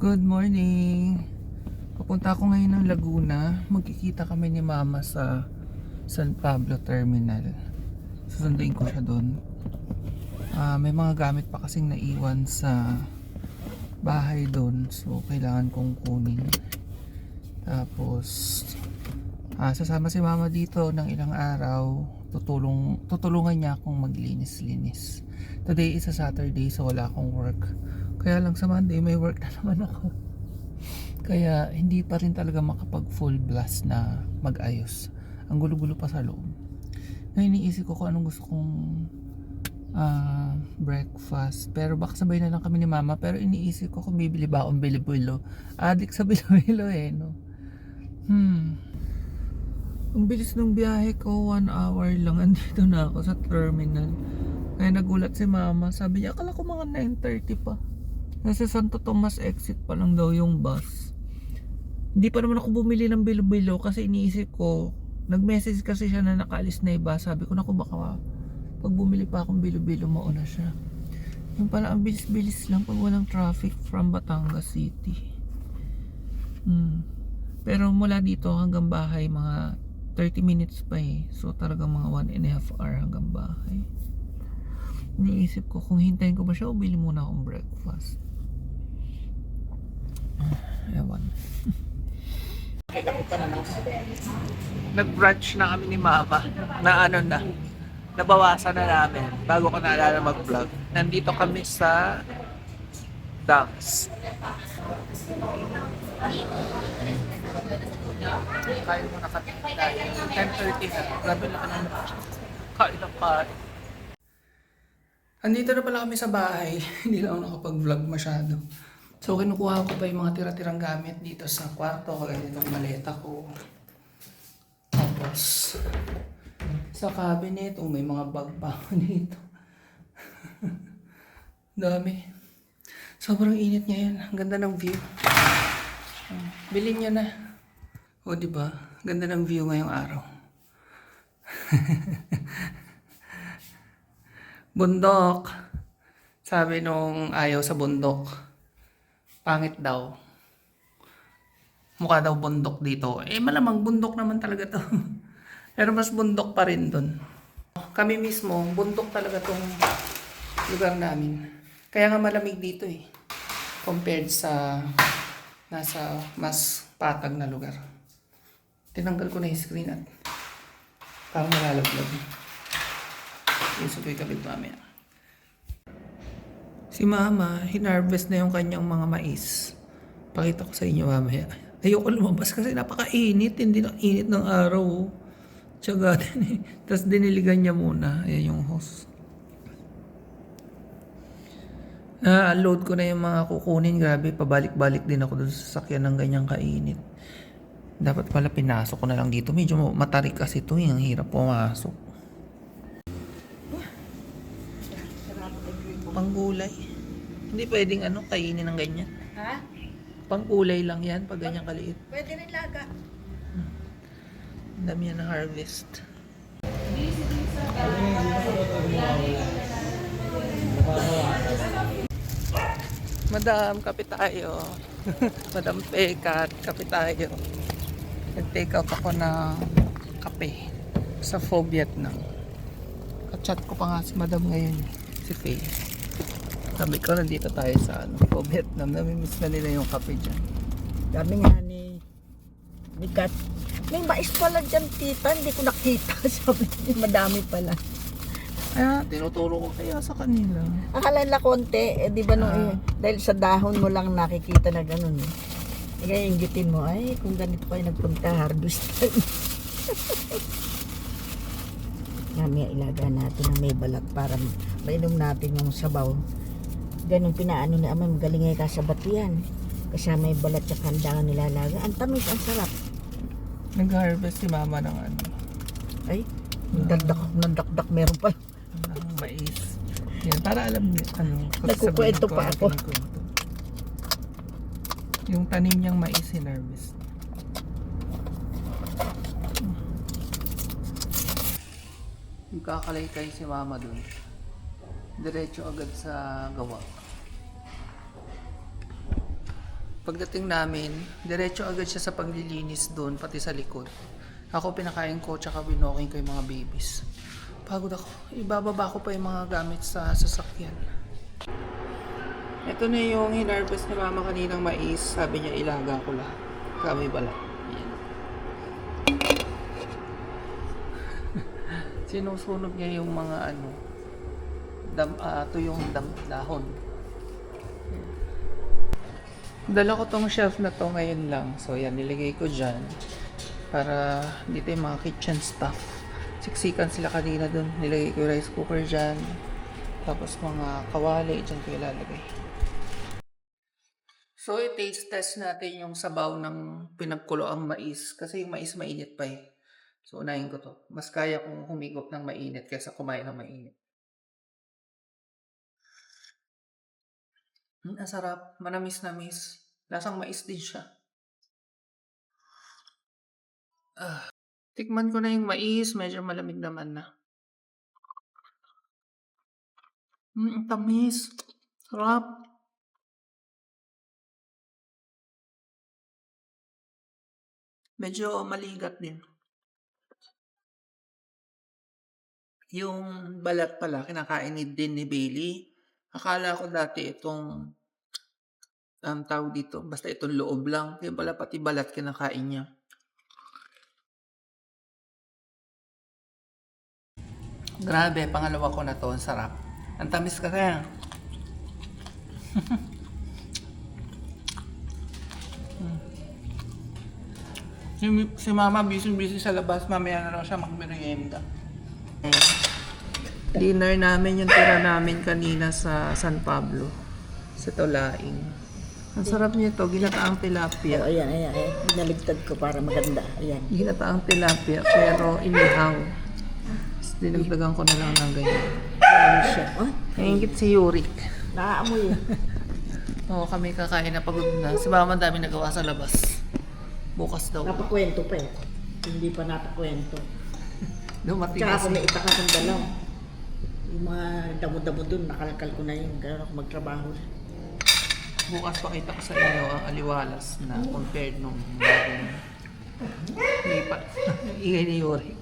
Good morning! Papunta ako ngayon ng Laguna. Magkikita kami ni Mama sa San Pablo Terminal. Susunduin ko siya doon. May mga gamit pa kasing naiwan sa bahay doon. So, kailangan kong kunin. Tapos, sasama si Mama dito ng ilang araw. Tutulungan niya akong maglinis-linis. Today is a Saturday, so wala akong work. Kaya lang sa Monday may work na naman ako. Kaya hindi pa rin talaga makapag full blast na mag-ayos. Ang gulo-gulo pa sa loob. Ngayon iniisip ko kung anong gusto kong breakfast. Pero baka sabay na lang kami ni Mama. Pero iniisip ko kung bibili ba akong bilo-bilo. Adik sa bilo-bilo no. Ang bilis ng biyahe ko, 1 hour lang. Andito na ako sa terminal. Kaya nagulat si Mama. Sabi niya, akala ko mga 9:30 pa. Nasa Santo Tomas exit pa lang daw yung bus. Hindi pa naman ako bumili ng bilo-bilo kasi iniisip ko, nag-message kasi siya na nakaalis na iba. Sabi ko, naku baka pag bumili pa akong bilo-bilo mauna siya. Yung pala ang bilis-bilis lang pag walang traffic from Batangas City. Pero mula dito hanggang bahay mga 30 minutes pa eh. So talagang mga 1.5 hour hanggang bahay. Iniisip ko kung hintayin ko ba siya o bili muna akong breakfast. Ewan. Nag-brunch na kami ni Mama na nabawasan na namin bago ko naalala mag-vlog. Nandito kami sa Dunks. Kain muna kami dahil 10:30 na. Grabe na kami. Kain ng kain. Andito na pala kami sa bahay. Hindi lang ako nakapag-vlog masyado. So kinukuha ko pa yung mga tira-tirang gamit dito sa kwarto. Kaya itong maleta ko. Tapos sa cabinet, may mga bag pa ako dito. Dami. Sobrang init ngayon. Ang ganda ng view. Bilhin nyo na. O diba? Ganda ng view ngayong araw. Bundok. Sabi nung ayaw sa bundok. Pangit daw. Mukha daw bundok dito. Malamang bundok naman talaga to. Pero mas bundok pa rin dun. Kami mismo, bundok talaga tong lugar namin. Kaya nga malamig dito eh. Compared sa nasa mas patag na lugar. Tinanggal ko na yung screen at parang nalalaglag. Gusto ko ikabit mamaya. Si Mama, hinarvest na yung kanyang mga mais. Pakita ko sa inyo mamaya. Ayoko lumabas kasi napakainit. Hindi na init ng araw. Tiyaga din eh. Tapos diniligan niya muna. Ayan yung hose. Na-unload ko na yung mga kukunin. Grabe, pabalik-balik din ako doon sa sasakyan ng ganyang kainit. Dapat pala pinasok ko na lang dito. Medyo matarik kasi ito. Ang hirap pumasok. Panggulay. Hindi pwedeng kainin ng ganyan. Ha? Panggulay lang yan pag ganyan kaliit. Pwede rin laga. Ang dami yan na harvest. Madam, kape tayo. Madam Pekat, kape tayo. Nag-take out ako ng kape sa Pho Vietnam. Ka-chat ko pa nga si Madam ngayon, si Faye. Sabi ko, nandito tayo sa Pho Vietnam. Namimiss na nila yung kape dyan. Sabi nga ni Kat, may mais pala dyan tita, hindi ko nakita. Sabi niya, madami pala. Tinuturo ko kaya sa kanila. Akala nila konti, di ba dahil sa dahon mo lang nakikita na ganun eh. Kaya inggitin mo, ay kung ganito kayo nagpunta, harvest time. Mamaya ilaga natin na may balat para mainom natin yung sabaw. Ganun pinaano ni Ama, magaling ay kasabat yan. Kasama yung balat sa kandangan nilalaga. Ang tamis, ang sarap. Nag-harvest si Mama ng Ay, nagdakdak meron pa. ng mais. Yan, para alam niyo, Nagkukwento pa ako. Yung tanim niyang mais hinarvest. Magkakalaykay si Mama dun. Diretso agad sa gawa. Pagdating namin, diretso agad siya sa paglilinis doon, pati sa likod. Ako pinakain ko, tsaka binoking ko yung mga babies. Pagod ako. Ibababa ko pa yung mga gamit sa sasakyan. Ito na yung hinarvest ni mama kaninang mais. Sabi niya ilaga ko lahat. Kami balat. Yan. Sinusunog niya yung mga tuyong dahon. Dala ko tong shelf na to ngayon lang. So yan, nilagay ko dyan. Para dito yung mga kitchen stuff. Siksikan sila kanina dun. Nilagay ko yung rice cooker dyan. Tapos mga kawali, dyan ko ilalagay. So i-taste test natin yung sabaw ng pinagkulo ang mais. Kasi yung mais mainit pa eh. So unahin ko to. Mas kaya kong humigop ng mainit kaysa kumain ng mainit. Ang sarap. Manamis-namis. Lasang mais din siya. Tikman ko na yung mais. Medyo malamig naman na. Ang tamis. Sarap. Medyo maligat din. Yung balat pala, kinakain din ni Bailey. Akala ko dati itong tawag dito, basta itong loob lang. Kaya pala pati balat kinakain niya. Grabe, pangalawa ko na to. Ang sarap. Ang tamis kasi. Si mama busy sa labas. Mamaya na lang siya magmerienda. Dinner namin yung tira namin kanina sa San Pablo. Sa Tolaing. Ang sarap nito, ginataang tilapia. Oh, ayan. Binaligtad ko para maganda. Ayan. Ginataang tilapia, pero inihaw. Dinagdagan ko na lang ng ganyan. Ayan siya. Oh, Naingit si Yurik. nakaamoy. Oo, kami kakain na pagod na. Si mama dami nagawa sa labas. Bukas daw. Napakwento pa eh. Hindi pa napakwento. Dumating Tsaka kasi. kung may itaka kong dalaw. Yung mga damo-damo dun, nakalakal ko na yun. Kaya ako magtrabaho. Bukas pakita ko sa inyo ang aliwalas na compared nung bagong lipat. Ingay ni Yurik.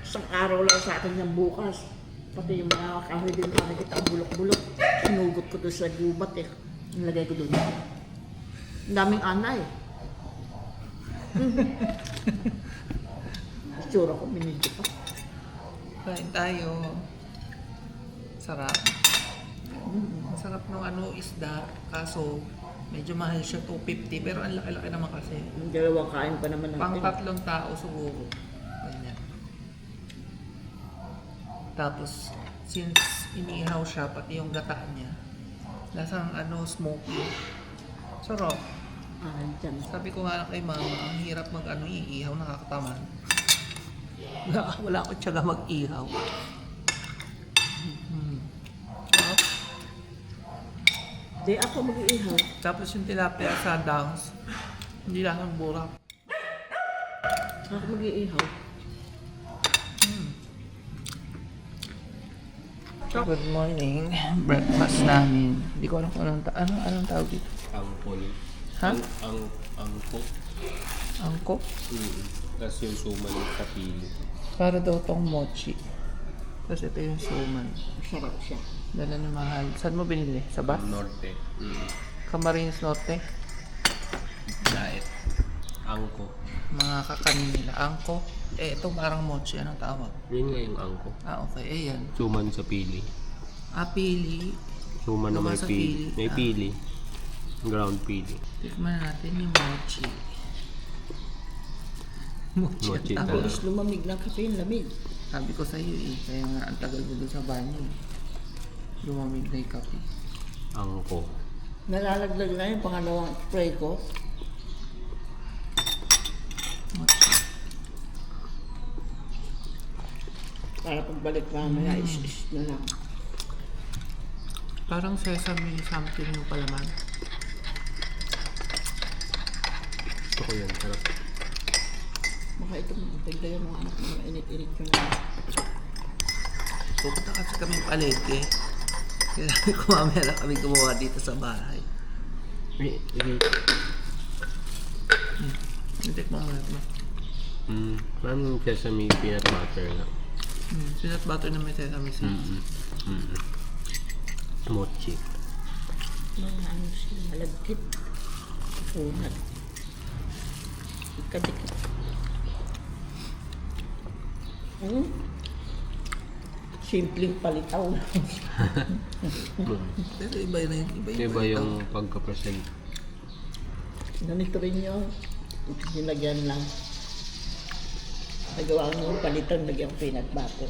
Isang araw lang sa akin yung bukas. Pati yung mga kahoy din nakikita ang bulok-bulok. Sinugot ko doon sa gubat eh. Nilagay ko doon. Ang daming anay. Itsura ko, minidyo pa. Kain tayo. Sarap. Sarap ng isda. Kaso, medyo mahal siya, 250. Pero ang laki-laki naman kasi. Yung dalawang kain pa naman natin. Pang 3 tao siguro. Ganyan. Tapos, since inihaw siya, pati yung gata niya, lasang smoky. Sarap. Dyan. Sabi ko nga kay mama, ang hirap iihaw, nakakatamad. Wala akong tiyaga mag-ihaw. Sarap. Di ako mag-iihaw. Tapos yung tilapia sa downs, hindi lang ang burak. Ako mag-iihaw. Good morning. Breakfast namin. Hindi ko alam kung anong tawag dito. Angkol. Ha? Angkok. Angkok? Tapos yung suman sa pili. Para daw tong mochi. Tapos ito yung suman. Sarap siya. Dala na mahal. Saan mo binili? Sa bus? Norte. Camarines Norte? Diet. Angko. Mga kakanin nila. Angko? Ito parang mochi. Anong tawag? Yun nga yung angko. Okay. Ayan. Suman sa pili. Pili. Suman na Gawa may sa pili. pili. May pili. Ground pili. Tikman na natin yung mochi. Mochi. Mochi ang Ako tawag. talaga. is lumamig ng kape, lamig. Sabi ko sa iyo kaya nga ang tagal mo doon sa banyo. Lumamig na yung kape. Angko. Nalalaglag na yung pangalawang spray ko. Mochi. Para pagbalik mamaya, is na lang. Parang sesame something yung palaman. Gusto ko yan. Sarap. Baka ito, tigdayan mga anak mo, init-init ko na. Pupunta kasi kami palengke. Kaya ko mamaya na kami gumawa dito sa bahay. Natikman mo na. Parang sesame peanut butter nga. Peanut butter na may sesame seeds. Mochi. Mga ano siya, malagkit. Punat. Ikadikit. Simpleng palitaw. Pero iba na yun. Iba yung pagka-present. Ganito rin yun. Nilagyan lang. Nagawa mo yung palitan, lagyan peanut butter.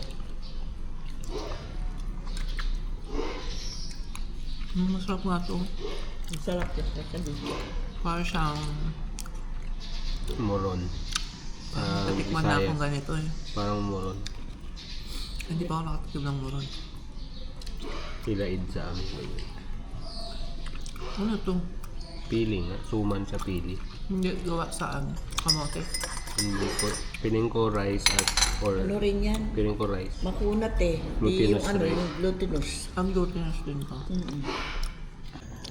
Masarap nga ito. Ang sarap yun sa dito. Para siyang Moron. natikman na akong ganito eh. Parang moron. Hindi pa ako nakatikim ng moron. Tilaid sa amin. Ano to? Pili nga. Suman sa pili. Hindi gawa saan? Kamote. Hindi ko. Piling ko rice at or Ano rin yan? piling ko rice. Makunat eh. Di Glutinous yung ano, rin. yung glutinous. Ang glutinous din ko.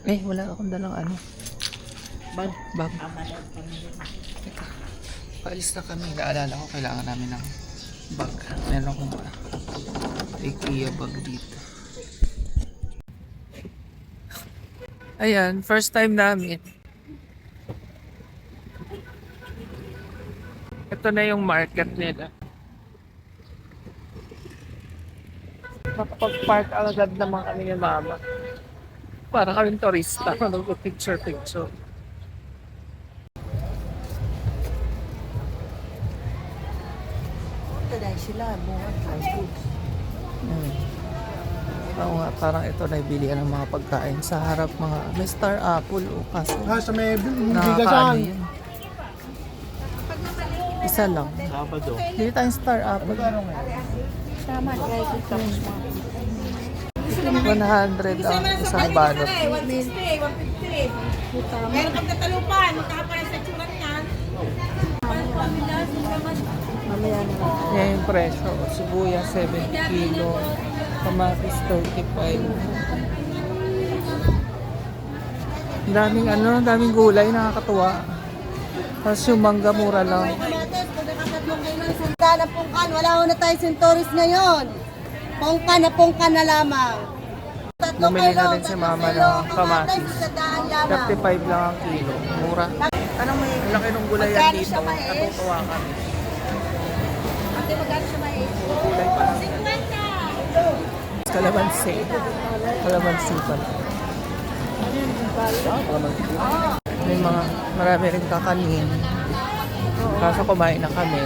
Eh, wala akong dalang ano. Bag. Bag. Amalan kami. Paalis na kami. Naalala ko, kailangan namin ng bag. Meron akong IKEA bag dito. Ayan, first time namin. Ito na yung market nila. Makapag-park agad naman kami ni Mama. Para kaming turista. Picture-picture. Taday sila, bunga, high goods. Oo nga, parang ito na bilihan ng mga pagkain sa harap mga may star apple o kaso Sa may nakakaano bigasan. yun. Isa lang. Sabado. Bili tayong star apple. Tama, try ko tapos mga. 100 ang isang balot. 160, 150. Meron kang katalupan, magkakapala sa tsuran yan. Mamaya na lang. Yan yung presyo. Sibuyas 70 kilo. Kamatis 35. Ang daming daming gulay, nakakatuwa. Tapos yung mangga mura lang. Sanda na pungkan, wala ho na tayo Centauris ngayon. Pungkan na lamang. Bumili na rin si Mama ng kamatis. Sadaan lamang. 35 lang ang kilo. Mura. Anong may... Ang laki ng gulayan Magkano dito. siya, mais? Natutuwa kami. Ate, magkano siya mais? Gulay pa lang. 50! Kalamansi. Kalamansi pa lang. May marami rin kakanin. Kaso kumain na kami.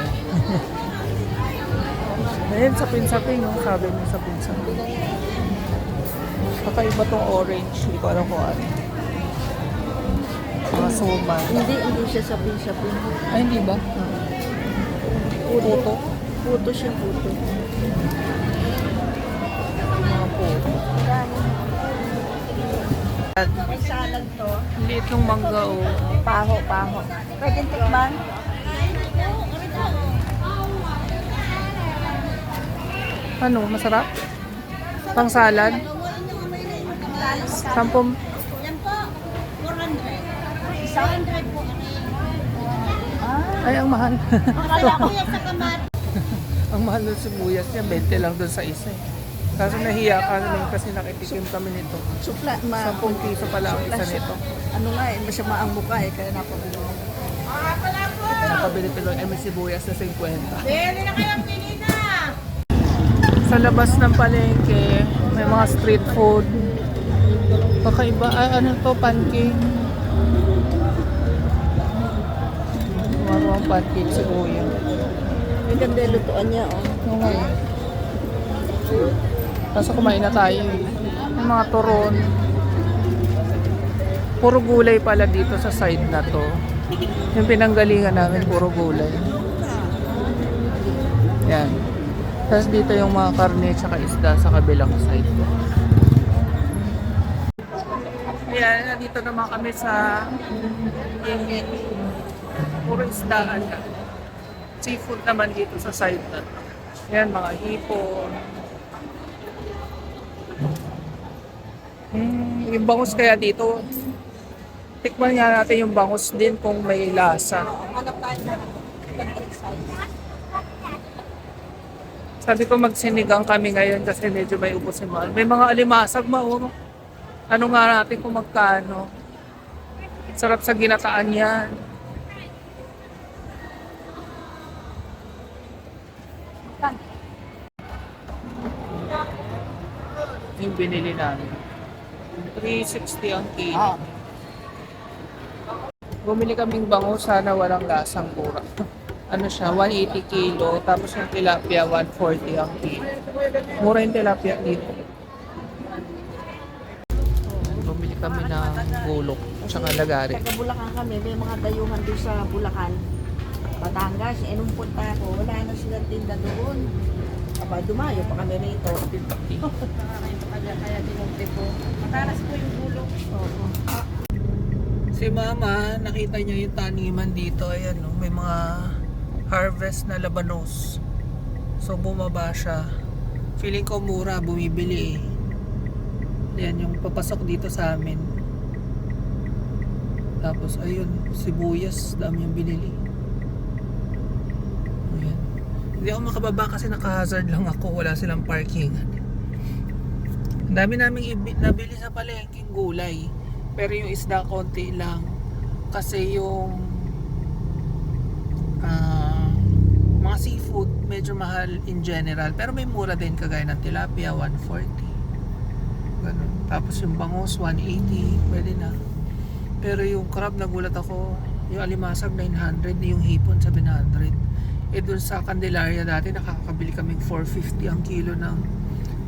Ayun, sapin-sapin. Sabi niya sapin-sapin. Kakaiba tong orange. Hindi ko alam kung ano. Mga suman. Hindi siya sapin-sapin. Ay, hindi ba? Puto. Puto siya, puto. Mga puto. May salad to. Liit yung mangga o. Paho. Pwede tikman? Ano, masarap? Pang salad? 10. Yan po, 400. 100 po. Ay, ang mahal. Akala ko yan sa kamat. Ang mahal ng sibuyas niya, 20 lang doon sa isa eh. Kaso nahiya kami kasi nakitikim kami nito. Supla, 10 piso pala ang isa nito. Ano nga eh, masama ang mukha eh, kaya napabili mo. Nakabili tuloy, may sibuyas na 50. Pwede na kayang pinina. Sa labas ng palengke, may mga street food. Kakaiba, ano to, pancake. Marunong pancake si Kuya. May ganda yung lutuan niya, oh. Oo nga eh. Kaso kumain na tayo eh. May mga turon. Puro gulay pala dito sa side na to. Yung pinanggalingan namin, puro gulay. Yan. Tapos dito yung mga karne at isda sa kabilang side. Ayan, nandito naman kami sa Ingit. Puro isdaan na. Seafood naman dito sa side na to. Ayan, mga hipon. Yung bangus kaya dito. Tikman nga natin yung bangus din kung may lasa. Hanap tayo na. Sabi ko magsinigang kami ngayon kasi medyo may ubos si Mahal. May mga alimasag mauro. Ano nga natin kung magkano. Sarap sa ginataan yan. Yung binili namin. 360 ang kilo. Bumili kaming bango, sana walang lasang pura. Ano siya, 180 kilo, tapos yung tilapia, 140 ang kilo. Mura yung tilapia dito. Bumili kami ng gulok, tsaka lagari. Taga Bulacan kami, may mga dayuhan doon sa Bulacan. Batangas, nung punta ako, wala na silang tinda doon. Aba, dumayo pa kami rito. Kaya dinugti ko. Matalas po yung bulok. Oo. Si Mama, nakita niya yung taniman dito. Ayan, no? May mga harvest na labanos. So, bumaba siya. Feeling ko mura, bumibili eh. Yan, yung papasok dito sa amin. Tapos, ayun, sibuyas, dami yung binili. Ayan. Hindi ako makababa kasi naka-hazard lang ako. Wala silang parking. Ang dami naming nabili sa palengking gulay. Pero yung isda konti lang. Kasi yung mga seafood medyo mahal in general. Pero may mura din kagaya ng tilapia, 140. Ganun. Tapos yung bangus, 180. Pwede na. Pero yung crab, nagulat ako. Yung alimasag, 900. Yung hipon, 700. Eh dun sa Candelaria dati, nakakabili kaming 450 ang kilo ng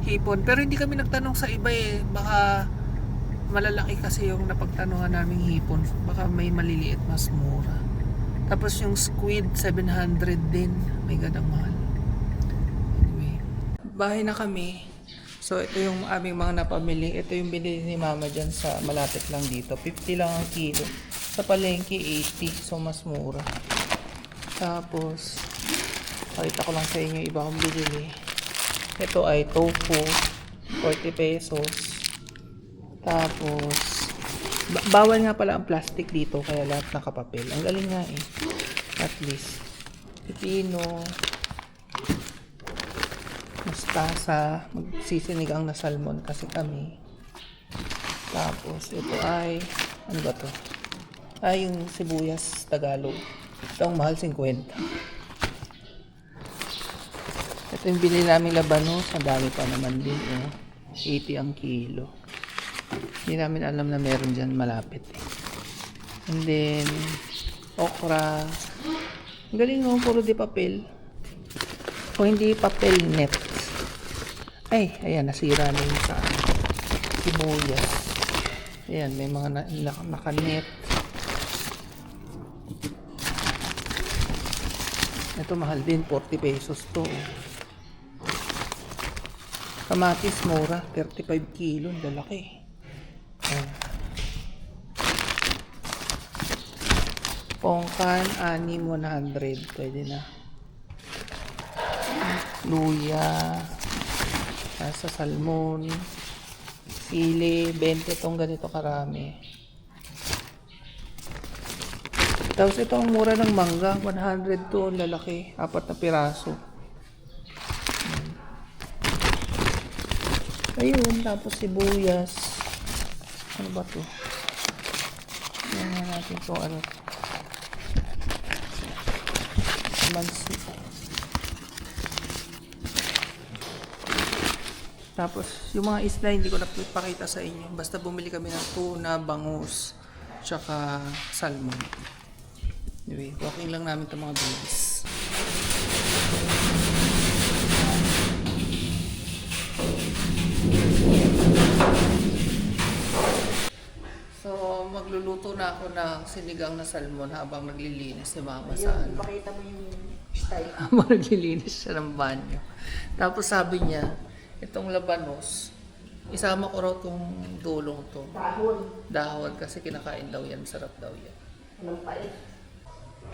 hipon. Pero hindi kami nagtanong sa iba eh. Baka malalaki kasi yung napagtanungan naming hipon. Baka may maliliit, mas mura. Tapos yung squid, 700 din. May gadang mahal. Anyway, bahay na kami. So ito yung aming mga napamili. Ito yung binili ni Mama dyan sa malapit lang dito. 50 lang ang kilo. Sa palengke, 80. So mas mura. Tapos, pakita ko lang sa inyo iba kong binili. Ito ay tofu. 40 pesos. Tapos, bawal nga pala ang plastic dito, kaya lahat nakapapel. Ang galing nga eh. At least, pipino, mustasa, magsisinigang na salmon kasi kami. Tapos, ito ay, ano ba to? Ay, yung sibuyas Tagalog. Ito ang mahal, 50. Ito yung binili namin labanos. Ang dami pa naman din, 80 ang kilo. Hindi namin alam na meron dyan malapit eh. And then okra. Ang galing mo, puro di papel. Kung hindi papel, net. Ay, ayan, nasira na yung sa sibuyas. Ayan, may mga nakanet. Ito mahal din, 40 pesos to. Kamatis, mura, 35 kilo, ang lalaki. Pongkan, 100, pwede na. Luya, sa salmon, sili, 20 itong ganito karami. Tapos ito ang mura ng mangga, 100 to, lalaki, 4 na piraso. Ayun, tapos sibuyas. Ano ba to? Tingnan natin kung ano. Mansi. Tapos, yung mga isda hindi ko napakita sa inyo. Basta bumili kami ng tuna, bangus, tsaka salmon. Anyway, walking lang namin itong mga babies. So, magluluto na ako ng sinigang na salmon habang naglilinis si Mama sa ano. Ipakita mo yung style. Habang naglilinis siya ng banyo. Tapos sabi niya, itong labanos, isama ko raw tong dulong to. Dahon kasi kinakain daw yan, sarap daw yan. Anong pait?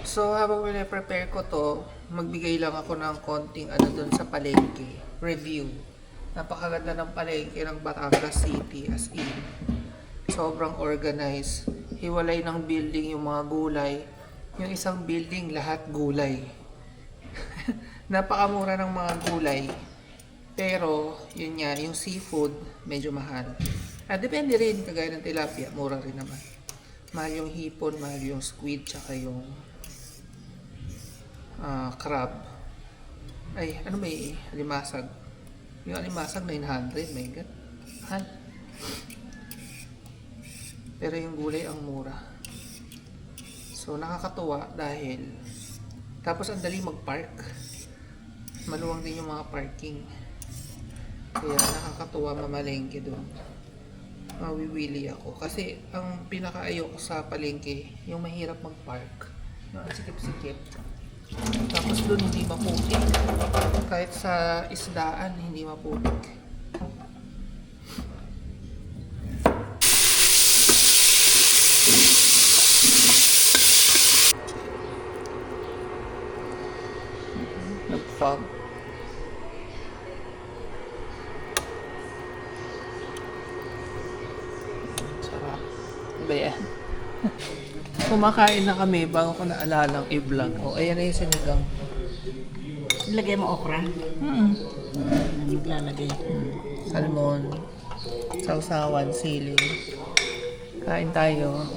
So, habang pinaprepare ko to, magbigay lang ako ng konting ano dun sa palengke. Review. Napakaganda ng palengke ng Batangas City as in. Sobrang organized. hiwalay ng building yung mga gulay. Yung isang building, lahat gulay. Napakamura ng mga gulay. Pero, yun nga, yung seafood, medyo mahal. Depende rin, kagaya ng tilapia, mura rin naman. Mahal yung hipon, mahal yung squid, tsaka yung crab. Ay, ano may alimasag? Yung alimasag, 900, my God. Mahal. Pero yung gulay, ang mura. So, nakakatuwa dahil tapos ang dali mag-park. Maluwang din yung mga parking. Kaya nakakatuwa mamalengke doon. Mawiwili ako. Kasi ang pinakaayoko sa palengke, yung mahirap mag-park. Yung sikip-sikip. Tapos doon hindi maputik. Kahit sa isdaan, hindi maputik. Nag-fog. Sarap. Ano ba yan? Kumakain na kami bago ko naalalang i-vlog. O, ayan na yung sinigang. Ilagay mo okra. Naglalagay. Salmon, sausawan, sili. Kain tayo.